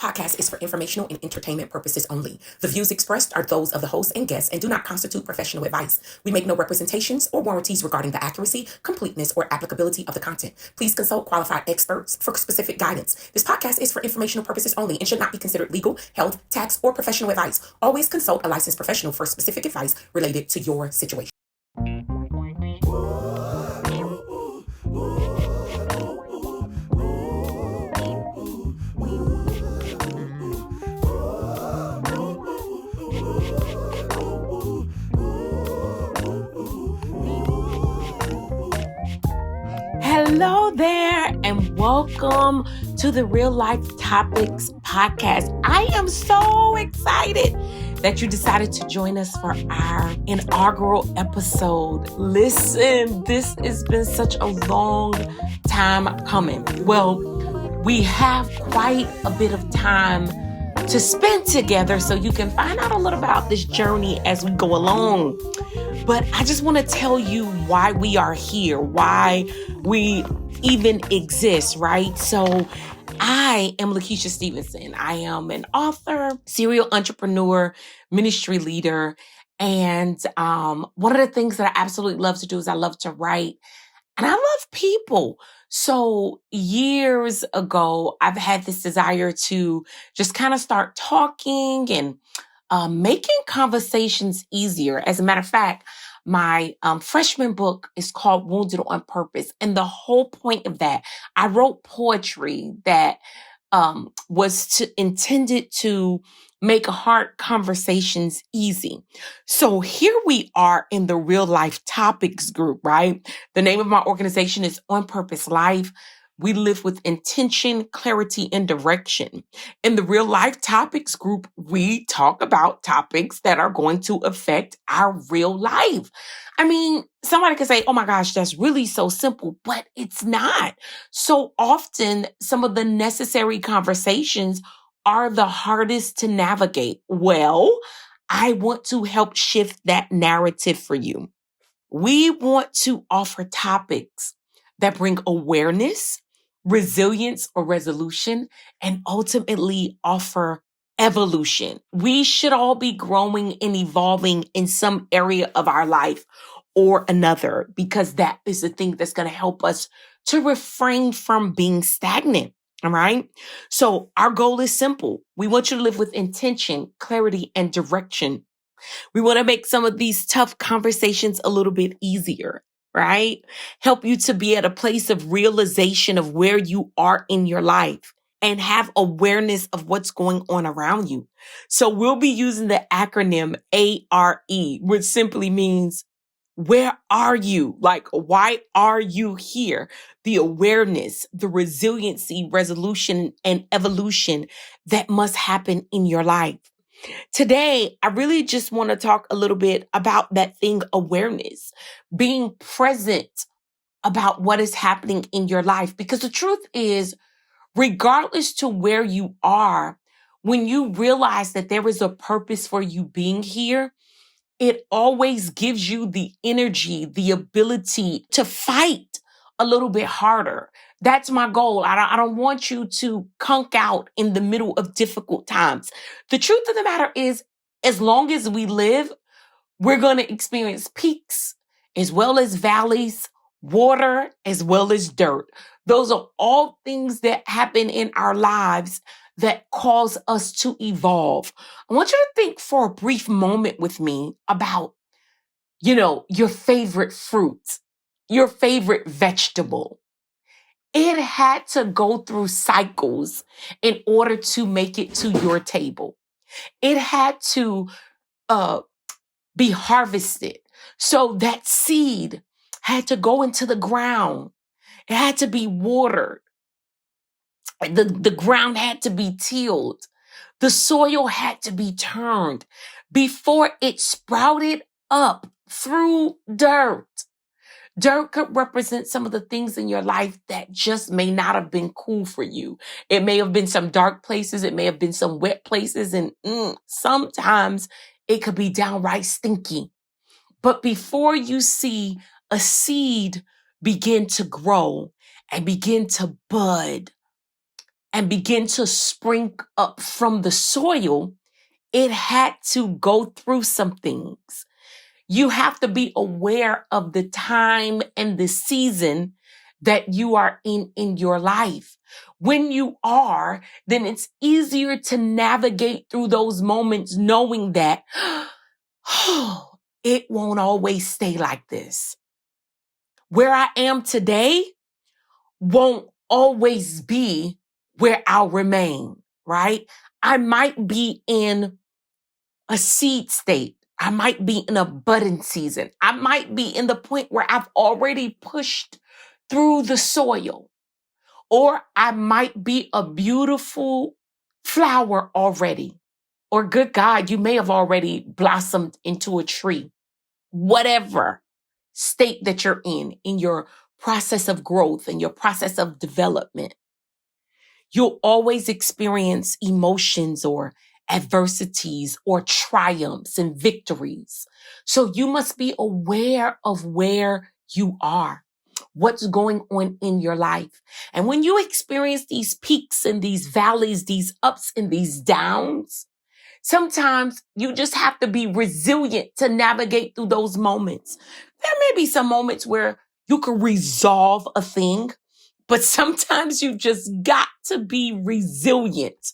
podcast is for informational and entertainment purposes only. The views expressed are those of the host and guests and do not constitute professional advice. We make no representations or warranties regarding the accuracy, completeness, or applicability of the content. Please consult qualified experts for specific guidance. This podcast is for informational purposes only and should not be considered legal, health, tax, or professional advice. Always consult a licensed professional for specific advice related to your situation. Hello there, and welcome to the Real Lyfe Topics Podcast. I am so excited that you decided to join us for our inaugural episode. Listen, this has been such a long time coming. Well, we have quite a bit of time to spend together so you can find out a little about this journey as we go along. But I just want to tell you why we are here, why we even exist, right? So I am Lakeisha Stevenson. I am an author, serial entrepreneur, ministry leader. And one of the things that I absolutely love to do is I love to write. And I love people. So years ago, I've had this desire to just kind of start talking and making conversations easier. As a matter of fact, my freshman book is called Wounded on Purpose. And the whole point of that, I wrote poetry that was intended to make hard conversations easy. So here we are in the Real Lyfe Topics group, right? The name of my organization is On Purpose Life. We live with intention, clarity, and direction. In the Real Lyfe Topics group, we talk about topics that are going to affect our real life. I mean, somebody could say, oh my gosh, that's really so simple, but it's not. So often, some of the necessary conversations are the hardest to navigate. Well, I want to help shift that narrative for you. We want to offer topics that bring awareness, resilience or resolution, and ultimately offer evolution. We should all be growing and evolving in some area of our life or another, because that is the thing that's going to help us to refrain from being stagnant. All right. So our goal is simple. We want you to live with intention, clarity, and direction. We want to make some of these tough conversations a little bit easier, right? Help you to be at a place of realization of where you are in your life and have awareness of what's going on around you. So we'll be using the acronym A.R.R.E, which simply means, where are you? Like, why are you here? The awareness, the resiliency, resolution, and evolution that must happen in your life. Today, I really just want to talk a little bit about that thing, awareness, being present about what is happening in your life. Because the truth is, regardless to where you are, when you realize that there is a purpose for you being here, it always gives you the energy, the ability to fight a little bit harder. That's my goal. I don't want you to conk out in the middle of difficult times. The truth of the matter is, as long as we live, we're going to experience peaks as well as valleys, water as well as dirt. Those are all things that happen in our lives that cause us to evolve. I want you to think for a brief moment with me about, your favorite fruit, your favorite vegetable. It had to go through cycles in order to make it to your table. It had to be harvested. So that seed had to go into the ground. It had to be watered. The ground had to be tilled. The soil had to be turned before it sprouted up through dirt. Dirt could represent some of the things in your life that just may not have been cool for you. It may have been some dark places. It may have been some wet places. And sometimes it could be downright stinky. But before you see a seed begin to grow and begin to bud and begin to spring up from the soil, it had to go through some things. You have to be aware of the time and the season that you are in your life. When you are, then it's easier to navigate through those moments knowing that it won't always stay like this. Where I am today won't always be where I'll remain, right? I might be in a seed state. I might be in a budding season. I might be in the point where I've already pushed through the soil. Or I might be a beautiful flower already. Or good God, you may have already blossomed into a tree. Whatever state that you're in your process of growth and your process of development, you'll always experience emotions or adversities or triumphs and victories. So you must be aware of where you are, what's going on in your life. And when you experience these peaks and these valleys, these ups and these downs, sometimes you just have to be resilient to navigate through those moments. There may be some moments where you can resolve a thing, but sometimes you just got to be resilient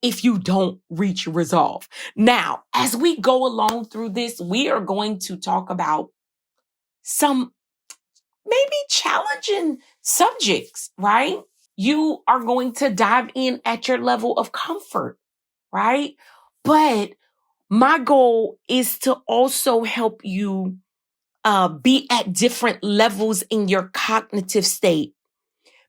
if you don't reach resolve. Now, as we go along through this, we are going to talk about some maybe challenging subjects, right? You are going to dive in at your level of comfort, right? But my goal is to also help you be at different levels in your cognitive state.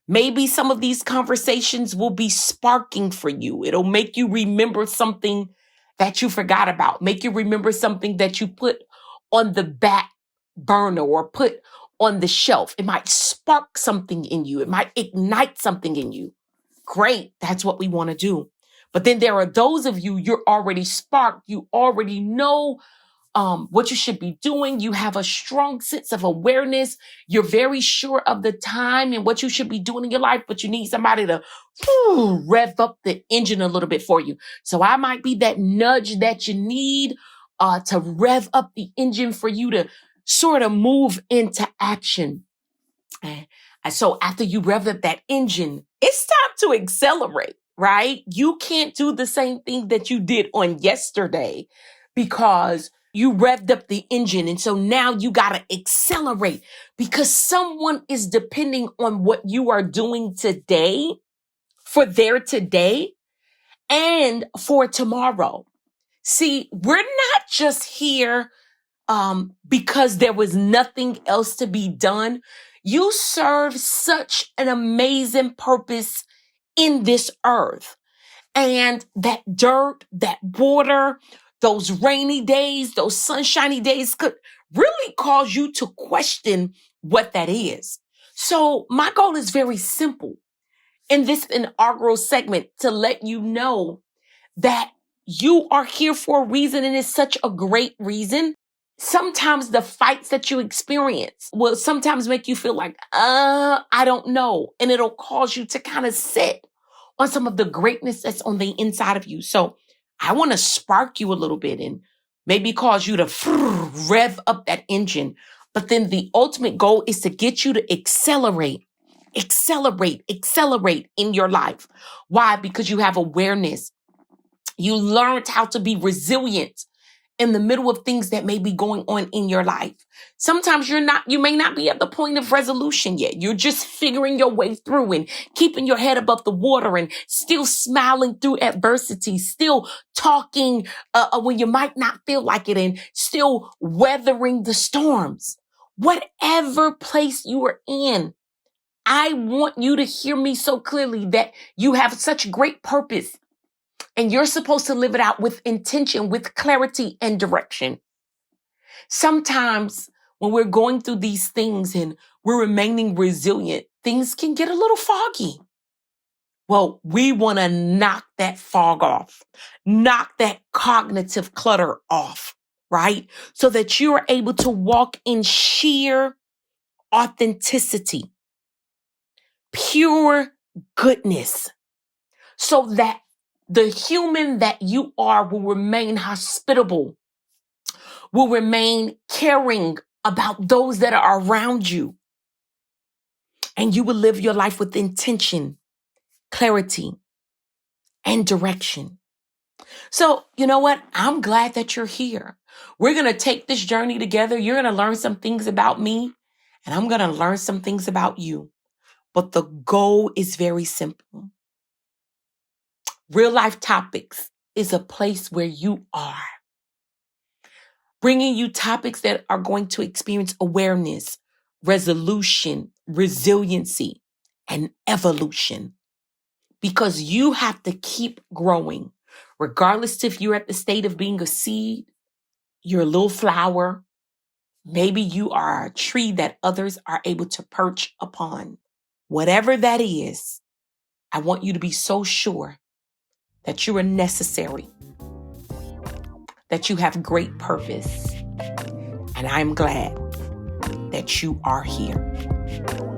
Maybe some of these conversations will be sparking for you. It'll make you remember something that you forgot about, make you remember something that you put on the back burner or put on the shelf. It might spark something in you. It might ignite something in you. Great. That's what we want to do. But then there are those of you, you're already sparked. You already know what you should be doing. You have a strong sense of awareness. You're very sure of the time and what you should be doing in your life, but you need somebody to rev up the engine a little bit for you. So I might be that nudge that you need to rev up the engine for you to sort of move into action. And so after you rev up that engine, it's time to accelerate, right? You can't do the same thing that you did on yesterday because you revved up the engine. And so now you got to accelerate because someone is depending on what you are doing today for their today and for tomorrow. See, we're not just here because there was nothing else to be done. You serve such an amazing purpose in this earth. And that dirt, that water, those rainy days, those sunshiny days could really cause you to question what that is. So my goal is very simple in this inaugural segment to let you know that you are here for a reason, and it's such a great reason. Sometimes the fights that you experience will sometimes make you feel like, I don't know. And it'll cause you to kind of sit on some of the greatness that's on the inside of you. So I want to spark you a little bit and maybe cause you to rev up that engine. But then the ultimate goal is to get you to accelerate in your life. Why? Because you have awareness. You learned how to be resilient in the middle of things that may be going on in your life. Sometimes you may not be at the point of resolution yet. You're just figuring your way through and keeping your head above the water and still smiling through adversity, still talking when you might not feel like it and still weathering the storms. Whatever place you are in, I want you to hear me so clearly that you have such great purpose. And you're supposed to live it out with intention, with clarity and direction. Sometimes when we're going through these things and we're remaining resilient, things can get a little foggy. Well, we want to knock that fog off, knock that cognitive clutter off, right? So that you are able to walk in sheer authenticity, pure goodness, so that the human that you are will remain hospitable, will remain caring about those that are around you. And you will live your life with intention, clarity, and direction. So, you know what? I'm glad that you're here. We're going to take this journey together. You're going to learn some things about me, and I'm going to learn some things about you. But the goal is very simple. Real Life Topics is a place where you are, bringing you topics that are going to experience awareness, resolution, resiliency, and evolution. Because you have to keep growing, regardless if you're at the state of being a seed, you're a little flower, maybe you are a tree that others are able to perch upon. Whatever that is, I want you to be so sure that you are necessary, that you have great purpose. And I'm glad that you are here.